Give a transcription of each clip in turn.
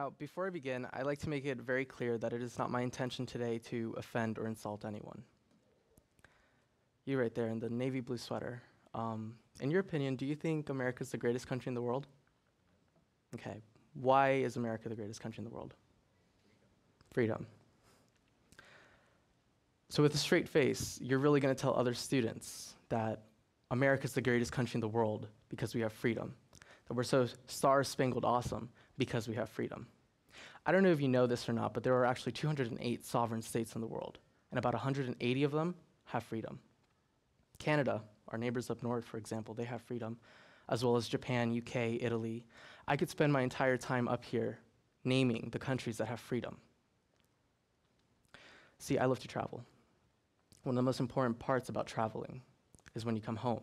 Now, before I begin, I'd like to make it very clear that it is not my intention today to offend or insult anyone. You right there in the navy blue sweater. In your opinion, do you think America is the greatest country in the world? Okay. Why is America the greatest country in the world? Freedom. So with a straight face, you're really going to tell other students that America is the greatest country in the world because we have freedom, that we're so star-spangled awesome because we have freedom. I don't know if you know this or not, but there are actually 208 sovereign states in the world, and about 180 of them have freedom. Canada, our neighbors up north, for example, they have freedom, as well as Japan, UK, Italy. I could spend my entire time up here naming the countries that have freedom. See, I love to travel. One of the most important parts about traveling is when you come home.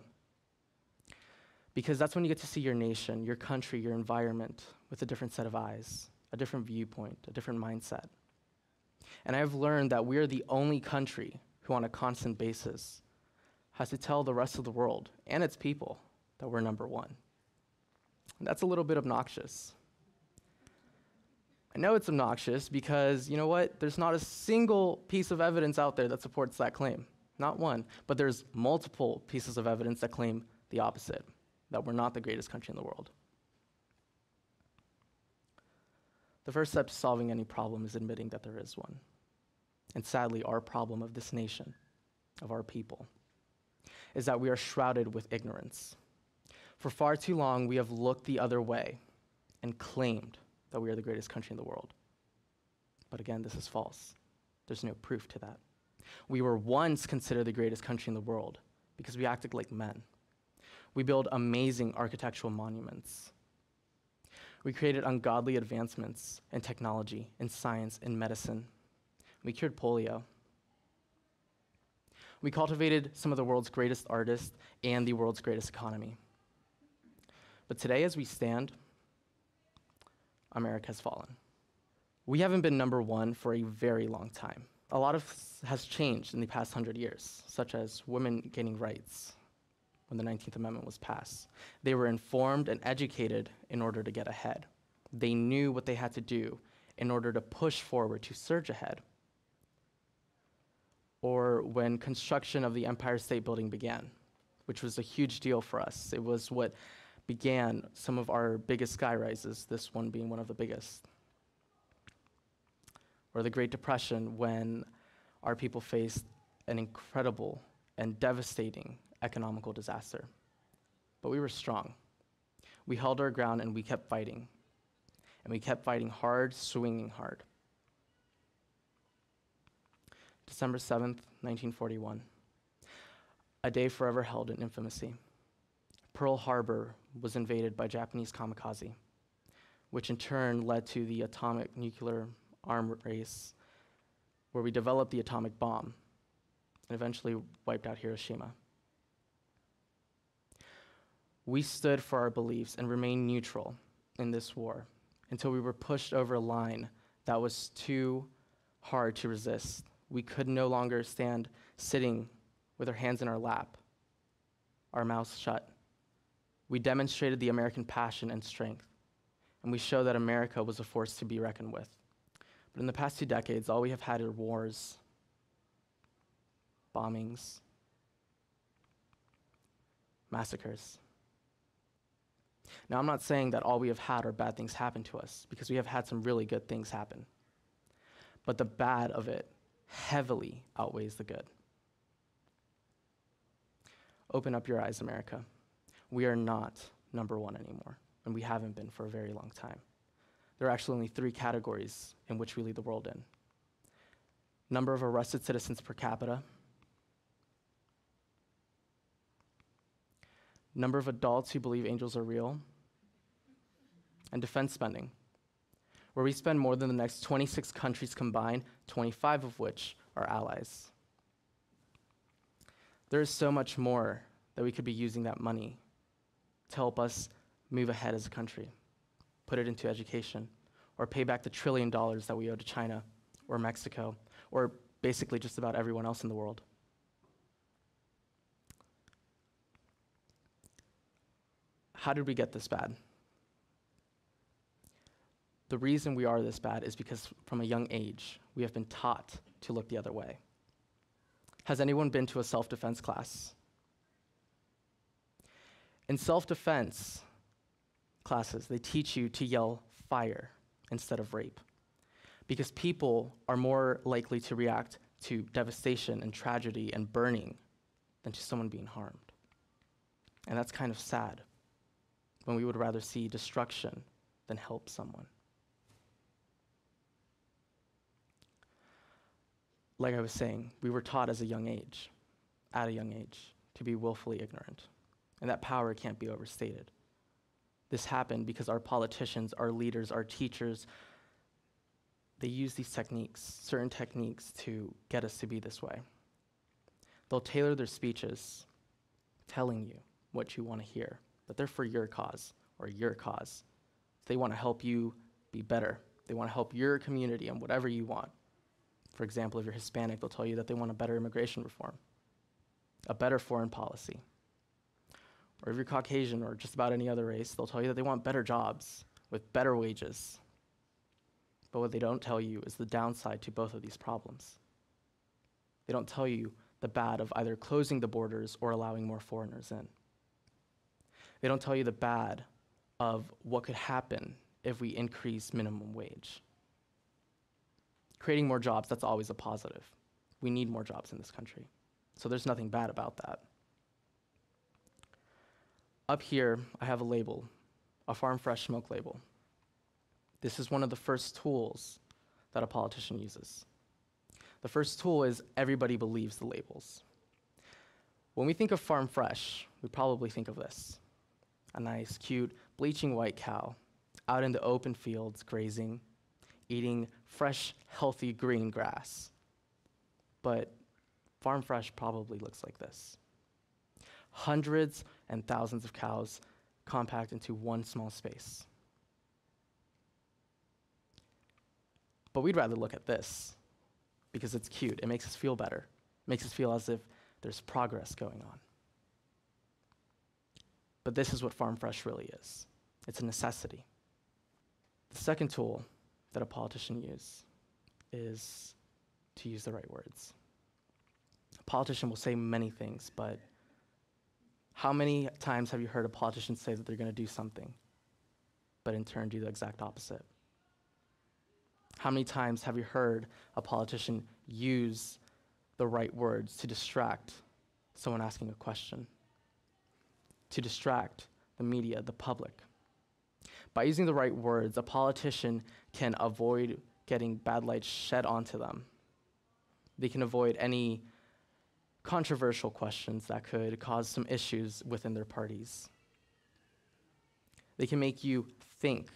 Because that's when you get to see your nation, your country, your environment with a different set of eyes, a different viewpoint, a different mindset. And I've learned that we are the only country who on a constant basis has to tell the rest of the world and its people that we're number one. And that's a little bit obnoxious. I know it's obnoxious because, you know what? There's not a single piece of evidence out there that supports that claim. Not one. But there's multiple pieces of evidence that claim the opposite, that we're not the greatest country in the world. The first step to solving any problem is admitting that there is one. And sadly, our problem of this nation, of our people, is that we are shrouded with ignorance. For far too long, we have looked the other way and claimed that we are the greatest country in the world. But again, this is false. There's no proof to that. We were once considered the greatest country in the world because we acted like men. We built amazing architectural monuments. We created ungodly advancements in technology, in science, in medicine. We cured polio. We cultivated some of the world's greatest artists and the world's greatest economy. But today, as we stand, America has fallen. We haven't been number one for a very long time. A lot has changed in the past 100 years, such as women gaining rights when the 19th Amendment was passed. They were informed and educated in order to get ahead. They knew what they had to do in order to push forward, to surge ahead. Or when construction of the Empire State Building began, which was a huge deal for us. It was what began some of our biggest sky rises, this one being one of the biggest. Or the Great Depression, when our people faced an incredible and devastating economical disaster. But we were strong. We held our ground and we kept fighting. And we kept fighting hard, swinging hard. December 7th, 1941, a day forever held in infamy. Pearl Harbor was invaded by Japanese kamikaze, which in turn led to the atomic nuclear arm race, where we developed the atomic bomb and eventually wiped out Hiroshima. We stood for our beliefs and remained neutral in this war until we were pushed over a line that was too hard to resist. We could no longer stand sitting with our hands in our lap, our mouths shut. We demonstrated the American passion and strength, and we showed that America was a force to be reckoned with. But in the past 2 decades, all we have had are wars, bombings, massacres. Now, I'm not saying that all we have had are bad things happen to us, because we have had some really good things happen. But the bad of it heavily outweighs the good. Open up your eyes, America. We are not number one anymore, and we haven't been for a very long time. There are actually only 3 categories in which we lead the world in. Number of arrested citizens per capita, number of adults who believe angels are real, and defense spending, where we spend more than the next 26 countries combined, 25 of which are allies. There is so much more that we could be using that money to help us move ahead as a country, put it into education, or pay back the $1 trillion that we owe to China or Mexico, or basically just about everyone else in the world. How did we get this bad? The reason we are this bad is because from a young age, we have been taught to look the other way. Has anyone been to a self-defense class? In self-defense classes, they teach you to yell fire instead of rape, because people are more likely to react to devastation and tragedy and burning than to someone being harmed. And that's kind of sad, when we would rather see destruction than help someone. Like I was saying, we were taught at a young age, to be willfully ignorant. And that power can't be overstated. This happened because our politicians, our leaders, our teachers, they use these techniques, certain techniques, to get us to be this way. They'll tailor their speeches telling you what you want to hear, that they're for your cause or your cause. They want to help you be better. They want to help your community and whatever you want. For example, if you're Hispanic, they'll tell you that they want a better immigration reform, a better foreign policy. Or if you're Caucasian or just about any other race, they'll tell you that they want better jobs with better wages. But what they don't tell you is the downside to both of these problems. They don't tell you the bad of either closing the borders or allowing more foreigners in. They don't tell you the bad of what could happen if we increase minimum wage. Creating more jobs, that's always a positive. We need more jobs in this country. So there's nothing bad about that. Up here, I have a label, a farm fresh smoke label. This is one of the first tools that a politician uses. The first tool is everybody believes the labels. When we think of farm fresh, we probably think of this: a nice, cute, bleaching white cow out in the open fields grazing, eating fresh, healthy green grass. But farm fresh probably looks like this: hundreds and thousands of cows compact into one small space. But we'd rather look at this because it's cute. It makes us feel better. It makes us feel as if there's progress going on. But this is what farm fresh really is. It's a necessity. The second tool that a politician uses is to use the right words. A politician will say many things, but how many times have you heard a politician say that they're going to do something, but in turn do the exact opposite? How many times have you heard a politician use the right words to distract someone asking a question, to distract the media, the public? By using the right words, a politician can avoid getting bad light shed onto them. They can avoid any controversial questions that could cause some issues within their parties. They can make you think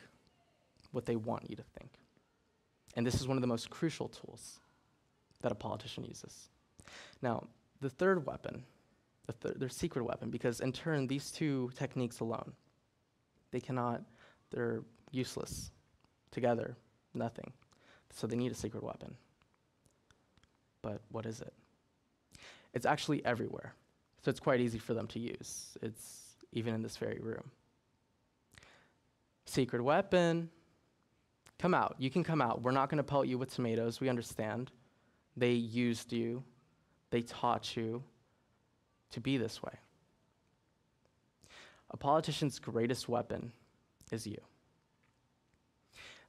what they want you to think. And this is one of the most crucial tools that a politician uses. Now, the third weapon, their secret weapon, because in turn, these two techniques alone, they're useless. Together, nothing. So they need a secret weapon. But what is it? It's actually everywhere. So it's quite easy for them to use. It's even in this very room. Secret weapon. Come out. You can come out. We're not going to pelt you with tomatoes. We understand. They used you. They taught you to be this way. A politician's greatest weapon is you.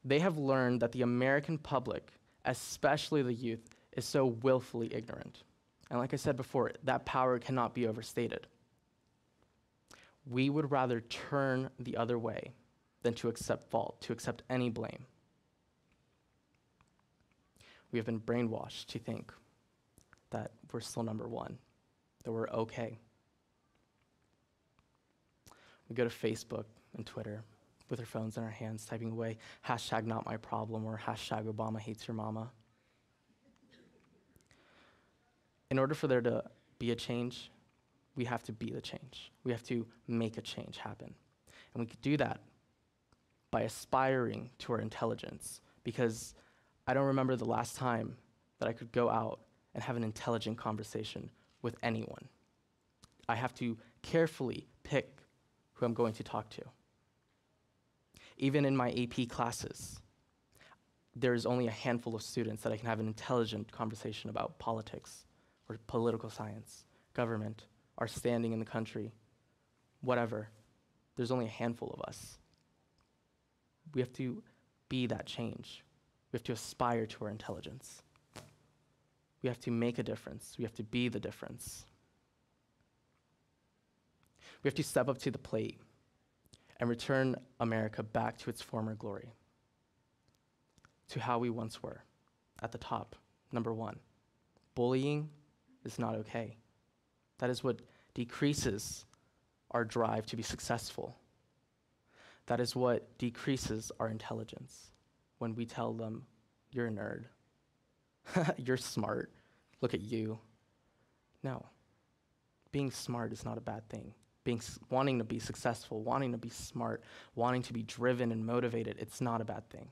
They have learned that the American public, especially the youth, is so willfully ignorant. And like I said before, that power cannot be overstated. We would rather turn the other way than to accept fault, to accept any blame. We have been brainwashed to think that we're still number one, that we're okay. We go to Facebook and Twitter with our phones in our hands, typing away #NotMyProblem or #ObamaHatesYourMama. In order for there to be a change, we have to be the change. We have to make a change happen. And we could do that by aspiring to our intelligence, because I don't remember the last time that I could go out and have an intelligent conversation with anyone. I have to carefully pick who I'm going to talk to. Even in my AP classes, there's only a handful of students that I can have an intelligent conversation about politics or political science, government, our standing in the country, whatever. There's only a handful of us. We have to be that change. We have to aspire to our intelligence. We have to make a difference. We have to be the difference. We have to step up to the plate and return America back to its former glory, to how we once were, at the top. Number one, bullying is not okay. That is what decreases our drive to be successful. That is what decreases our intelligence when we tell them, you're a nerd. You're smart. Look at you. No. Being smart is not a bad thing. Wanting to be successful, wanting to be smart, wanting to be driven and motivated, it's not a bad thing.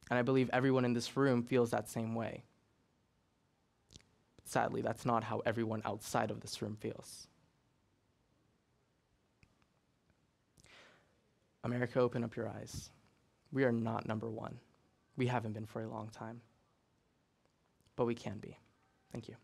And I believe everyone in this room feels that same way. Sadly, that's not how everyone outside of this room feels. America, open up your eyes. We are not number one. We haven't been for a long time. But we can be. Thank you.